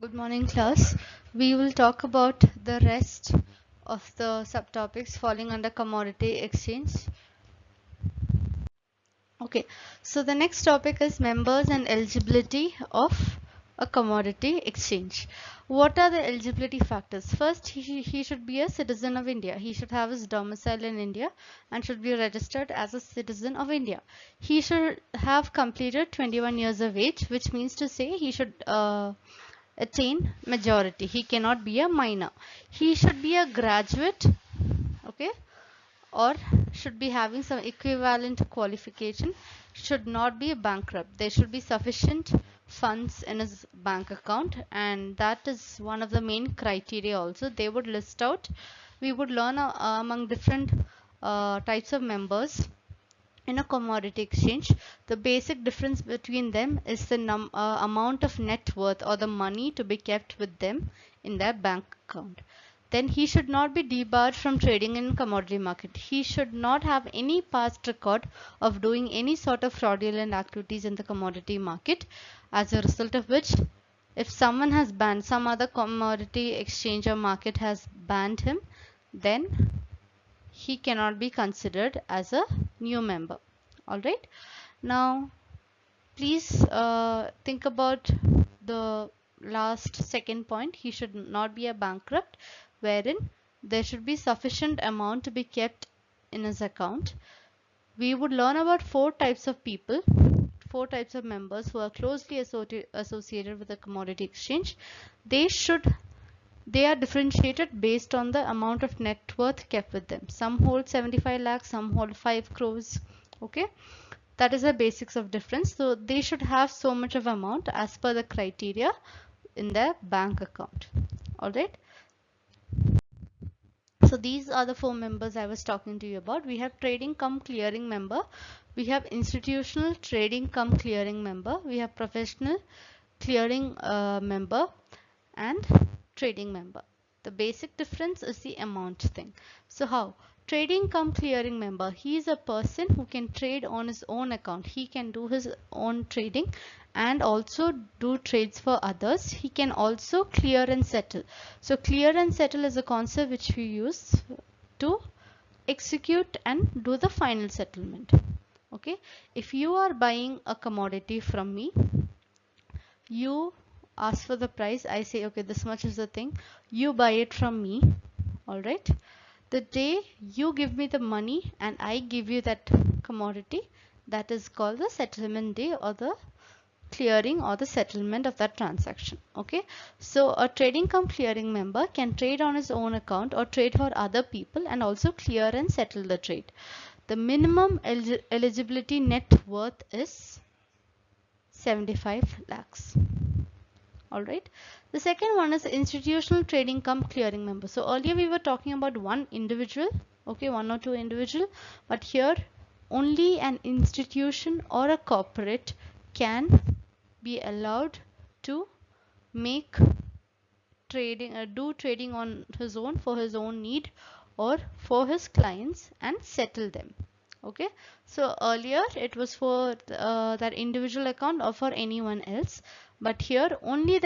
Good morning, class. We will talk about the rest of the subtopics falling under commodity exchange. Okay, so the next topic is members and eligibility of a commodity exchange. What are the eligibility factors? First, he should be a citizen of India. He should have his domicile in India and should be registered as a citizen of India. He should have completed 21 years of age, which means to say he should attain majority. He cannot be a minor. He should be a graduate, okay, or should be having some equivalent qualification, should not be bankrupt. There should be sufficient funds in his bank account, and that is one of the main criteria also. They would list out, we would learn among different types of members in a commodity exchange. The basic difference between them is the amount of net worth or the money to be kept with them in their bank account. Then he should not be debarred from trading in commodity market. He should not have any past record of doing any sort of fraudulent activities in the commodity market, as a result of which, if someone has banned, some other commodity exchange or market has banned him, then he cannot be considered as a new member. All right, now please think about the last second point. He should not be a bankrupt, wherein there should be sufficient amount to be kept in his account. We would learn about four types of people, four types of members who are closely associated with the commodity exchange. They are differentiated based on the amount of net worth kept with them. Some hold 75 lakhs, some hold 5 crores. Okay, that is the basics of difference. So they should have so much of amount as per the criteria in their bank account. All right. So these are the four members I was talking to you about. We have trading cum clearing member. We have institutional trading cum clearing member. We have professional clearing member and trading member. The basic difference is the amount thing. So how? Trading cum clearing member, he is a person who can trade on his own account. He can do his own trading and also do trades for others. He can also clear and settle. So clear and settle is a concept which we use to execute and do the final settlement. Okay, if you are buying a commodity from me, you ask for the price, I say okay, this much is the thing, you buy it from me. All right, the day you give me the money and I give you that commodity, that is called the settlement day or the clearing or the settlement of that transaction. Okay, so a trading cum clearing member can trade on his own account or trade for other people and also clear and settle the trade. The minimum eligibility net worth is 75 lakhs. All right, the second one is institutional trading cum clearing member. So earlier we were talking about one individual, okay, one or two individual, but here only an institution or a corporate can be allowed to make trading, do trading on his own for his own need or for his clients and settle them. Okay, so earlier it was for that individual account or for anyone else, but here only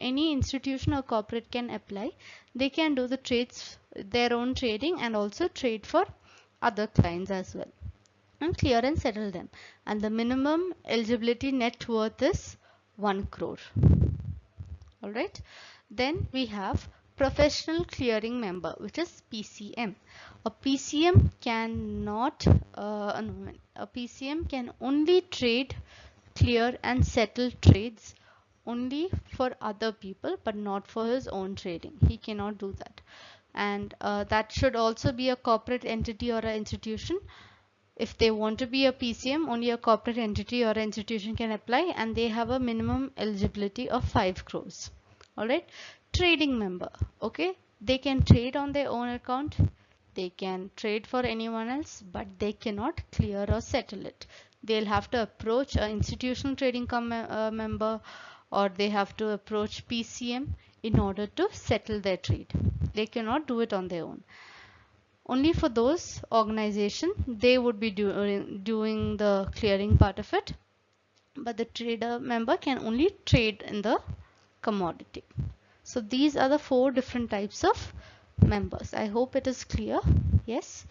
any institution or corporate can apply. They can do the trades, their own trading, and also trade for other clients as well and clear and settle them. And the minimum eligibility net worth is 1 crore. All right, then we have professional clearing member, which is PCM. A PCM cannot a PCM can only trade, clear and settle trades only for other people but not for his own trading. He cannot do that. And that should also be a corporate entity or an institution. If they want to be a PCM, only a corporate entity or institution can apply, and they have a minimum eligibility of 5 crores. All right, trading member, okay, they can trade on their own account, they can trade for anyone else, but they cannot clear or settle it. They'll have to approach an institutional trading member, or they have to approach PCM in order to settle their trade. They cannot do it on their own. Only for those organizations they would be doing the clearing part of it, but the trader member can only trade in the commodity. So these are the 4 different types of members. I hope it is clear. Yes.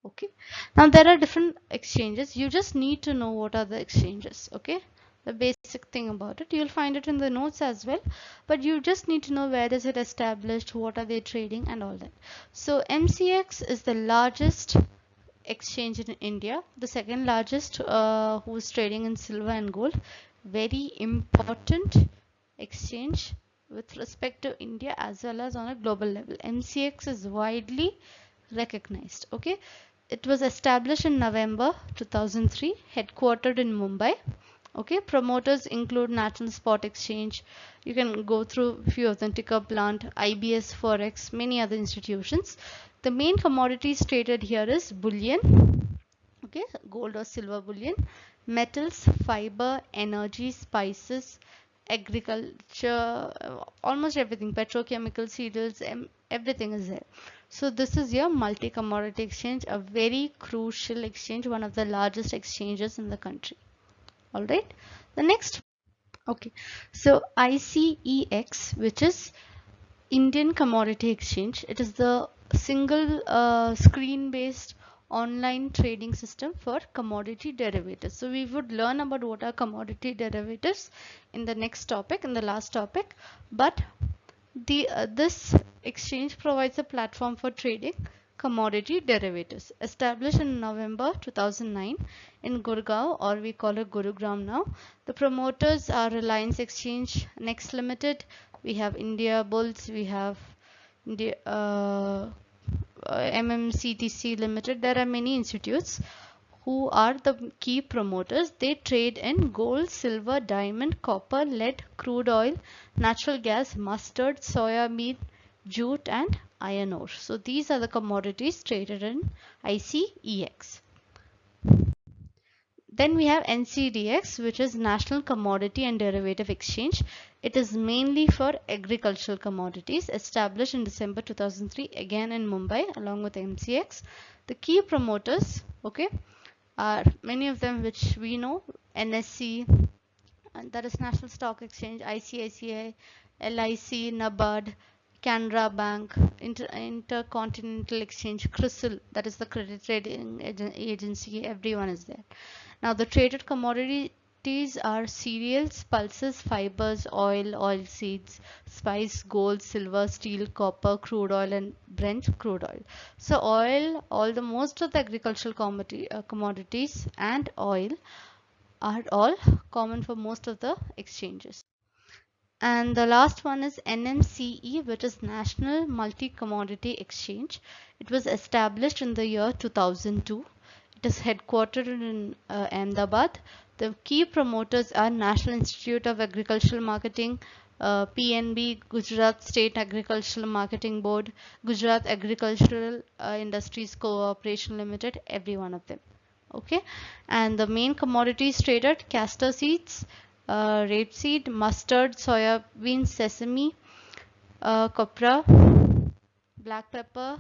Okay. Now there are different exchanges. You just need to know what are the exchanges. Okay. The basic thing about it. You'll find it in the notes as well. But you just need to know where is it established, what are they trading and all that. So MCX is the largest exchange in India, the second largest who's trading in silver and gold. Very important exchange with respect to India as well as on a global level. MCX is widely recognized. Okay, it was established in November 2003, headquartered in Mumbai. Okay, promoters include National Spot Exchange. You can go through a few of them: Ticker Plant, IBS Forex, many other institutions. The main commodities traded here is bullion, okay, gold or silver bullion, metals, fiber, energy, spices, agriculture, almost everything, petrochemical, cereals, everything is there. So this is your multi-commodity exchange, a very crucial exchange, one of the largest exchanges in the country. All right, the next. Okay, so ICEX, which is Indian Commodity Exchange. It is the single screen-based online trading system for commodity derivatives. So we would learn about what are commodity derivatives in the next topic, in the last topic. But this exchange provides a platform for trading commodity derivatives. Established in November 2009 in Gurgaon, or we call it Gurugram now. The promoters are Reliance Exchange, Next Limited. We have India Bulls. We have India, MMCTC Limited. There are many institutes who are the key promoters. They trade in gold, silver, diamond, copper, lead, crude oil, natural gas, mustard, soya bean, jute and iron ore. So these are the commodities traded in ICEX. Then we have NCDX, which is National Commodity and Derivative Exchange. It is mainly for agricultural commodities, established in December 2003, again in Mumbai, along with MCX. The key promoters, okay, are many of them which we know: NSE, and that is National Stock Exchange, ICICI, LIC, NABARD, Canara Bank, Intercontinental Exchange, CRISIL, that is the credit trading agency, everyone is there. Now the traded commodities are cereals, pulses, fibers, oil, oil seeds, spice, gold, silver, steel, copper, crude oil and Brent crude oil. So oil, most of the agricultural commodities and oil are all common for most of the exchanges. And the last one is NMCE, which is National Multi-Commodity Exchange. It was established in the year 2002. It is headquartered in Ahmedabad. The key promoters are National Institute of Agricultural Marketing, PNB, Gujarat State Agricultural Marketing Board, Gujarat Agricultural Industries Cooperation Limited, every one of them. Okay, and the main commodities traded: castor seeds, rapeseed, mustard, soya bean, sesame, copra, black pepper,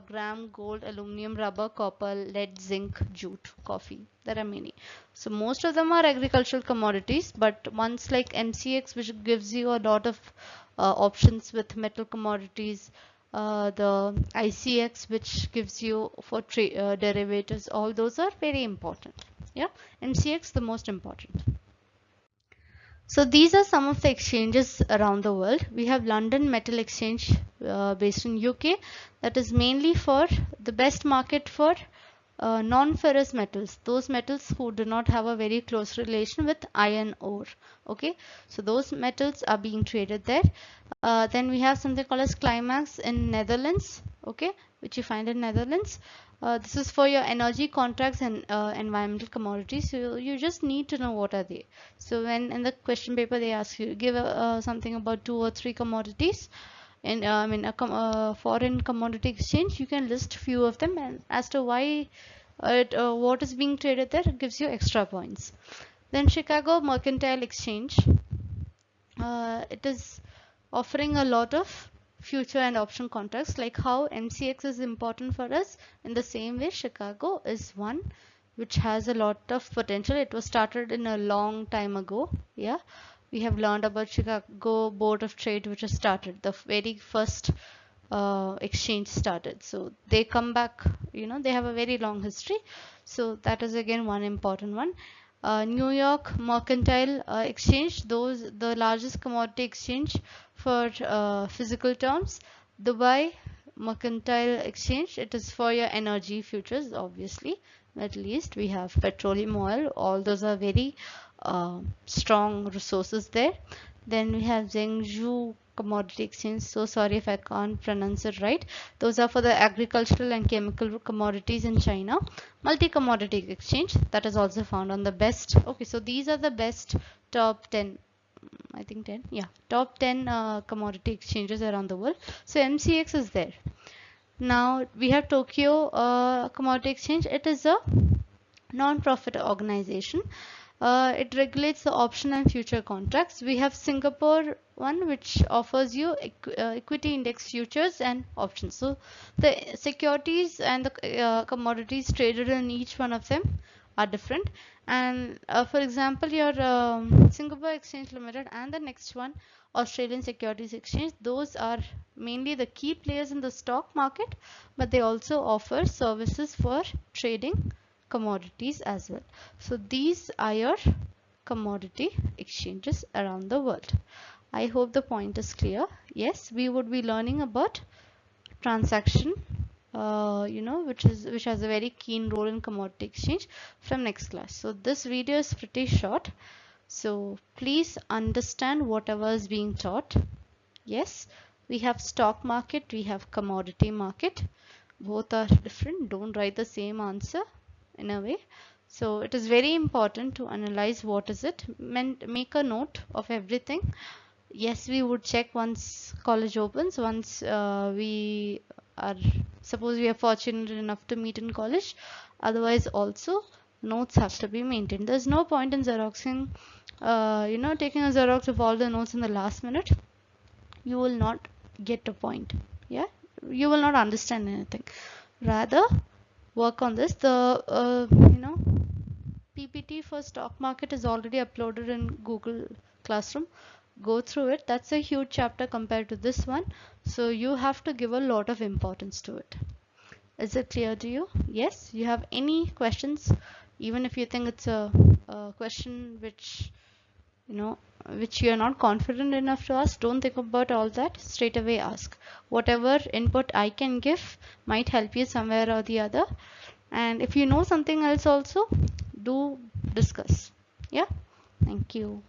gram, gold, aluminum, rubber, copper, lead, zinc, jute, coffee. There are many. So most of them are agricultural commodities, but ones like MCX, which gives you a lot of options with metal commodities, the ICX, which gives you for derivatives, all those are very important. Yeah, MCX the most important. So these are some of the exchanges around the world. We have London Metal Exchange based in UK, that is mainly for the best market for non-ferrous metals, those metals who do not have a very close relation with iron ore. Okay, so those metals are being traded there. Then we have something called as Climax in Netherlands, okay, which you find in Netherlands. This is for your energy contracts and environmental commodities. So you just need to know what are they. So when in the question paper they ask you, give something about 2 or 3 commodities in a foreign commodity exchange, you can list few of them, and as to why what is being traded there, it gives you extra points. Then Chicago Mercantile Exchange, it is offering a lot of future and option contracts. Like how MCX is important for us, in the same way Chicago is one which has a lot of potential. It was started in a long time ago, yeah, We have learned about Chicago Board of Trade, which has started the very first exchange started. So they come back, they have a very long history. So that is again one important one. New York Mercantile Exchange, those the largest commodity exchange for physical terms. Dubai Mercantile Exchange, it is for your energy futures, obviously. Middle East, we have petroleum oil, all those are very strong resources there. Then we have Zhengzhou Commodity Exchange. So sorry if I can't pronounce it right. Those are for the agricultural and chemical commodities in China. Multi-commodity exchange, that is also found on the best. Okay, so these are the best top 10. I think 10. Yeah, top 10 commodity exchanges around the world. So MCX is there. Now we have Tokyo Commodity Exchange. It is a non-profit organization. It regulates the option and future contracts. We have Singapore one, which offers you equity index futures and options. So the securities and the commodities traded in each one of them are different. And for example, your Singapore Exchange Limited and the next one, Australian Securities Exchange, those are mainly the key players in the stock market, but they also offer services for trading commodities as well. So these are your commodity exchanges around the world. I hope the point is clear. Yes, we would be learning about transaction, which has a very keen role in commodity exchange from next class. So this video is pretty short, so please understand whatever is being taught. Yes, we have stock market, we have commodity market. Both are different. Don't write the same answer in a way. So it is very important to analyze what is it. Make a note of everything. Yes, we would check once college opens, once suppose we are fortunate enough to meet in college. Otherwise also notes have to be maintained. There's no point in xeroxing, taking a xerox of all the notes in the last minute. You will not get a point. Yeah, you will not understand anything. Rather work on this. The PPT for stock market is already uploaded in Google Classroom. Go through it. That's a huge chapter compared to this one, so you have to give a lot of importance to it. Is it clear to you? Yes. You have any questions? Even if you think it's a question which you are not confident enough to ask, don't think about all that. Straight away ask. Whatever input I can give might help you somewhere or the other. And if you know something else also, do discuss. Yeah. Thank you.